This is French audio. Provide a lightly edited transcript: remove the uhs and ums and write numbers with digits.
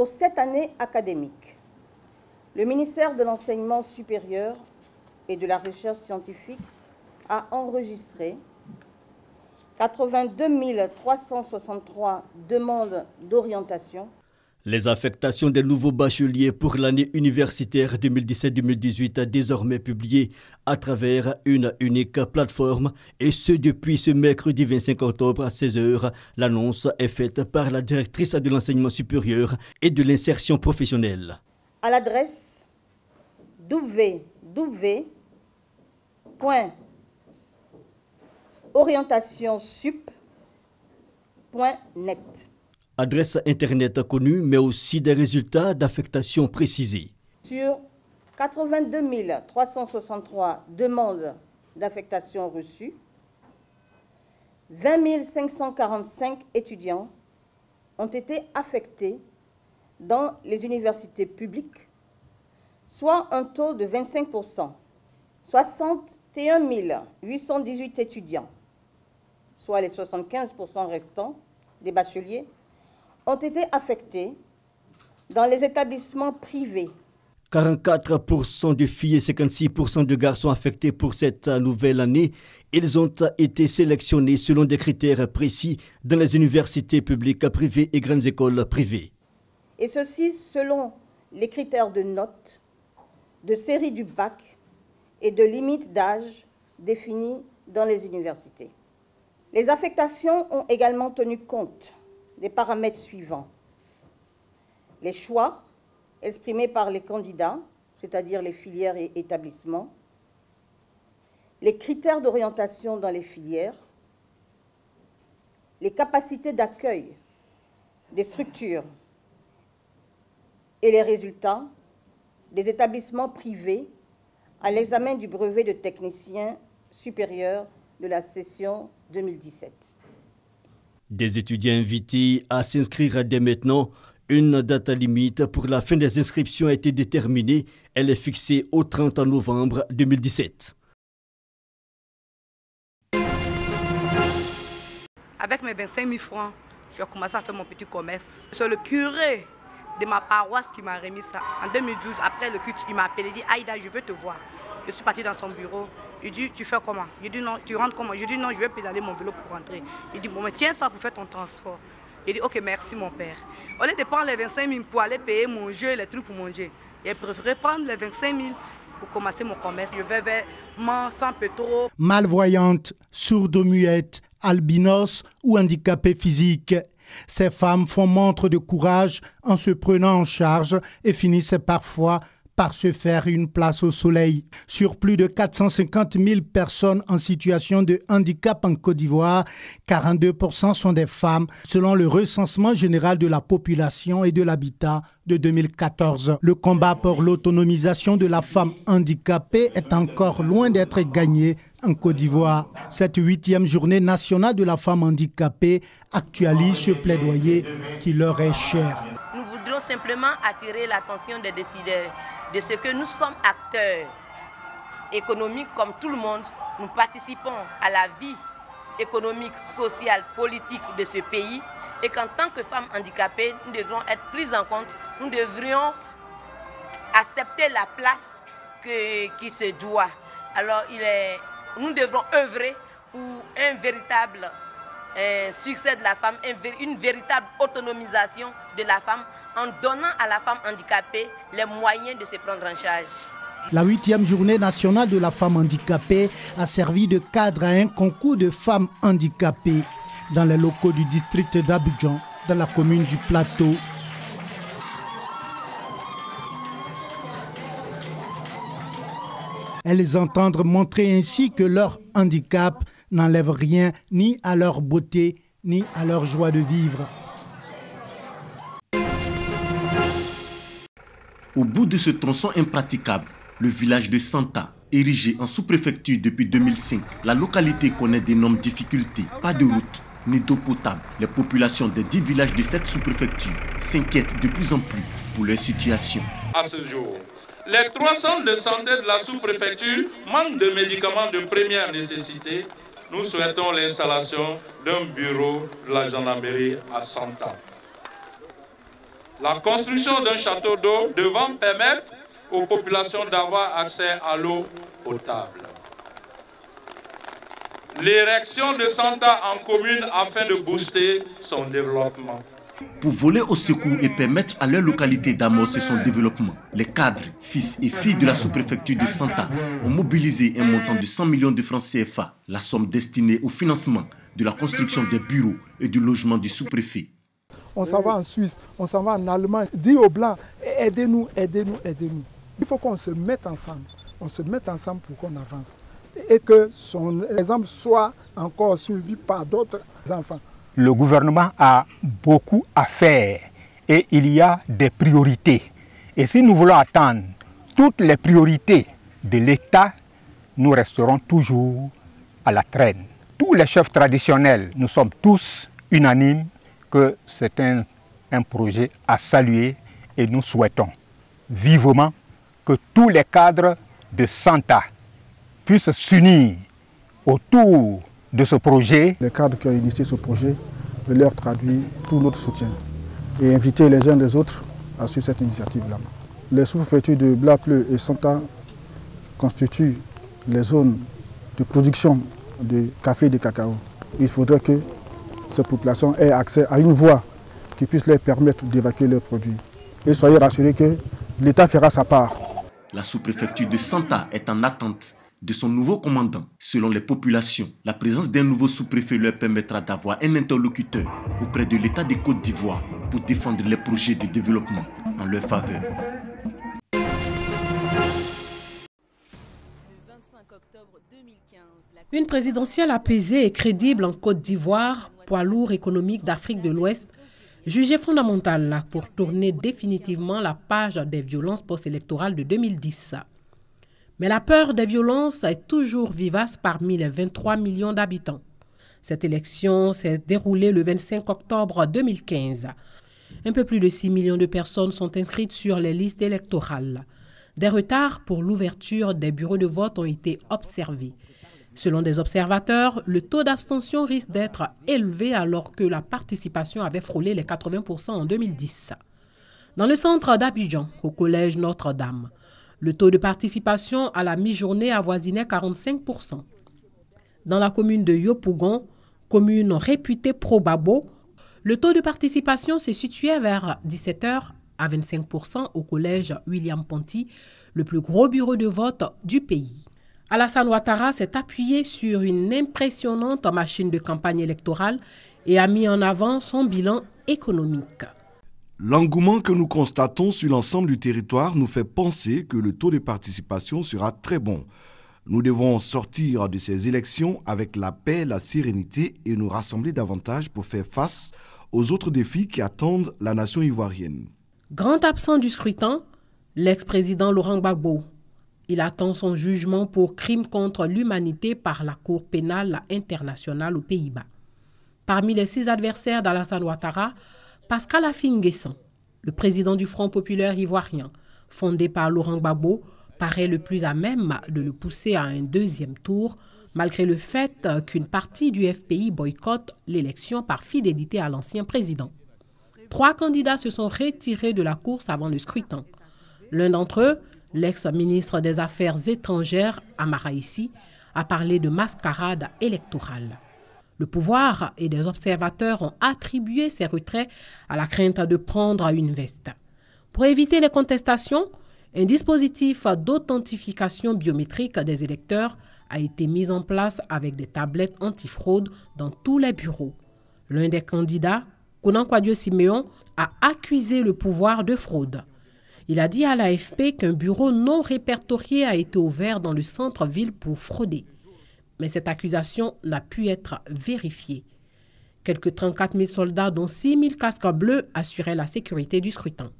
Pour cette année académique, le ministère de l'Enseignement supérieur et de la Recherche scientifique a enregistré 82 363 demandes d'orientation. Les affectations des nouveaux bacheliers pour l'année universitaire 2017-2018 désormais publiées à travers une unique plateforme et ce depuis ce mercredi 25 octobre à 16h. L'annonce est faite par la directrice de l'enseignement supérieur et de l'insertion professionnelle. À l'adresse www.orientationsup.net. Adresse Internet connue, mais aussi des résultats d'affectation précisés. Sur 82 363 demandes d'affectation reçues, 20 545 étudiants ont été affectés dans les universités publiques, soit un taux de 25%. 61 818 étudiants, soit les 75% restants des bacheliers, ont été affectés dans les établissements privés. 44% de filles et 56% de garçons affectés pour cette nouvelle année. Ils ont été sélectionnés selon des critères précis dans les universités publiques, privées et grandes écoles privées. Et ceci selon les critères de notes, de série du bac et de limite d'âge définis dans les universités. Les affectations ont également tenu compte des paramètres suivants. Les choix exprimés par les candidats, c'est-à-dire les filières et établissements, les critères d'orientation dans les filières, les capacités d'accueil des structures et les résultats des établissements privés à l'examen du brevet de technicien supérieur de la session 2017. Des étudiants invités à s'inscrire dès maintenant. Une date limite pour la fin des inscriptions a été déterminée. Elle est fixée au 30 novembre 2017. Avec mes 25 000 francs, j'ai commencé à faire mon petit commerce. C'est le curé de ma paroisse qui m'a remis ça. En 2012, après le culte, il m'a appelé, il dit « Aïda, je veux te voir ». Je suis parti dans son bureau. Il dit « Tu fais comment ?» Je dis « Non, tu rentres comment ?» Je dis « Non, je vais pédaler mon vélo pour rentrer ». Il dit « Bon, mais tiens ça pour faire ton transport ». Il dit « Ok, merci mon père ». Au lieu de prendre les 25 000 pour aller payer mon jeu et les trucs pour manger, j'ai préféré prendre les 25 000 pour commencer mon commerce. Je vais vraiment sans peu trop. Malvoyantes, sourdes-muettes, albinos ou handicapées physiques. Ces femmes font montre de courage en se prenant en charge et finissent parfois par se faire une place au soleil. Sur plus de 450 000 personnes en situation de handicap en Côte d'Ivoire, 42% sont des femmes, selon le recensement général de la population et de l'habitat de 2014. Le combat pour l'autonomisation de la femme handicapée est encore loin d'être gagné en Côte d'Ivoire. Cette 8e journée nationale de la femme handicapée actualise ce plaidoyer qui leur est cher. Nous voudrions simplement attirer l'attention des décideurs de ce que nous sommes acteurs économiques comme tout le monde. Nous participons à la vie économique, sociale, politique de ce pays et qu'en tant que femmes handicapées, nous devrons être prises en compte. Nous devrions accepter la place qui se doit. Alors nous devrons œuvrer pour un véritable succès de la femme, une véritable autonomisation de la femme en donnant à la femme handicapée les moyens de se prendre en charge. La 8e journée nationale de la femme handicapée a servi de cadre à un concours de femmes handicapées dans les locaux du district d'Abidjan, dans la commune du Plateau. Elles entendent montrer ainsi que leur handicap n'enlève rien ni à leur beauté, ni à leur joie de vivre. Au bout de ce tronçon impraticable, le village de Santa, érigé en sous-préfecture depuis 2005, la localité connaît d'énormes difficultés. Pas de route, ni d'eau potable. Les populations des 10 villages de cette sous-préfecture s'inquiètent de plus en plus pour leur situation. À ce jour, les 3 centres de santé de la sous-préfecture manquent de médicaments de première nécessité. Nous souhaitons l'installation d'un bureau de la gendarmerie à Santa. La construction d'un château d'eau devant permettre aux populations d'avoir accès à l'eau potable. L'érection de Santa en commune afin de booster son développement. Pour voler au secours et permettre à leur localité d'amorcer son développement, les cadres, fils et filles de la sous-préfecture de Santa ont mobilisé un montant de 100 millions de francs CFA, la somme destinée au financement de la construction des bureaux et du logement du sous-préfet. On s'en va en Suisse, on s'en va en Allemagne, dit aux Blancs, aidez-nous, aidez-nous, aidez-nous. Il faut qu'on se mette ensemble, pour qu'on avance et que son exemple soit encore suivi par d'autres enfants. Le gouvernement a beaucoup à faire et il y a des priorités. Et si nous voulons atteindre toutes les priorités de l'État, nous resterons toujours à la traîne. Tous les chefs traditionnels, nous sommes tous unanimes que c'est un projet à saluer et nous souhaitons vivement que tous les cadres de Santa puissent s'unir autour de ce projet. Les cadres qui ont initié ce projet, de leur traduire tout notre soutien et inviter les uns les autres à suivre cette initiative-là. Les sous-préfectures de Blapleu et Santa constituent les zones de production de café et de cacao. Il faudrait que ces populations aient accès à une voie qui puisse leur permettre d'évacuer leurs produits. Et soyez rassurés que l'État fera sa part. La sous-préfecture de Santa est en attente de son nouveau commandant. Selon les populations, la présence d'un nouveau sous-préfet leur permettra d'avoir un interlocuteur auprès de l'État de Côte d'Ivoire pour défendre les projets de développement en leur faveur. Une présidentielle apaisée et crédible en Côte d'Ivoire, poids lourd économique d'Afrique de l'Ouest, jugée fondamentale pour tourner définitivement la page des violences post-électorales de 2010. Mais la peur des violences est toujours vivace parmi les 23 millions d'habitants. Cette élection s'est déroulée le 25 octobre 2015. Un peu plus de 6 millions de personnes sont inscrites sur les listes électorales. Des retards pour l'ouverture des bureaux de vote ont été observés. Selon des observateurs, le taux d'abstention risque d'être élevé alors que la participation avait frôlé les 80% en 2010. Dans le centre d'Abidjan, au collège Notre-Dame, le taux de participation à la mi-journée avoisinait 45%. Dans la commune de Yopougon, commune réputée pro-Babo, le taux de participation se situait vers 17h à 25% au collège William Ponty, le plus gros bureau de vote du pays. Alassane Ouattara s'est appuyé sur une impressionnante machine de campagne électorale et a mis en avant son bilan économique. L'engouement que nous constatons sur l'ensemble du territoire nous fait penser que le taux de participation sera très bon. Nous devons sortir de ces élections avec la paix, la sérénité et nous rassembler davantage pour faire face aux autres défis qui attendent la nation ivoirienne. Grand absent du scrutin, l'ex-président Laurent Gbagbo. Il attend son jugement pour crime contre l'humanité par la Cour pénale internationale aux Pays-Bas. Parmi les 6 adversaires d'Alassane Ouattara, Pascal Affi-N'Guessan, le président du Front populaire ivoirien, fondé par Laurent Gbagbo, paraît le plus à même de le pousser à un deuxième tour, malgré le fait qu'une partie du FPI boycotte l'élection par fidélité à l'ancien président. 3 candidats se sont retirés de la course avant le scrutin. L'un d'entre eux, l'ex-ministre des Affaires étrangères, Amara Issi, a parlé de mascarade électorale. Le pouvoir et des observateurs ont attribué ces retraits à la crainte de prendre une veste. Pour éviter les contestations, un dispositif d'authentification biométrique des électeurs a été mis en place avec des tablettes antifraude dans tous les bureaux. L'un des candidats, Konan Kwadjo Siméon, a accusé le pouvoir de fraude. Il a dit à l'AFP qu'un bureau non répertorié a été ouvert dans le centre-ville pour frauder. Mais cette accusation n'a pu être vérifiée. Quelques 34 000 soldats, dont 6 000 casques bleus, assuraient la sécurité du scrutin.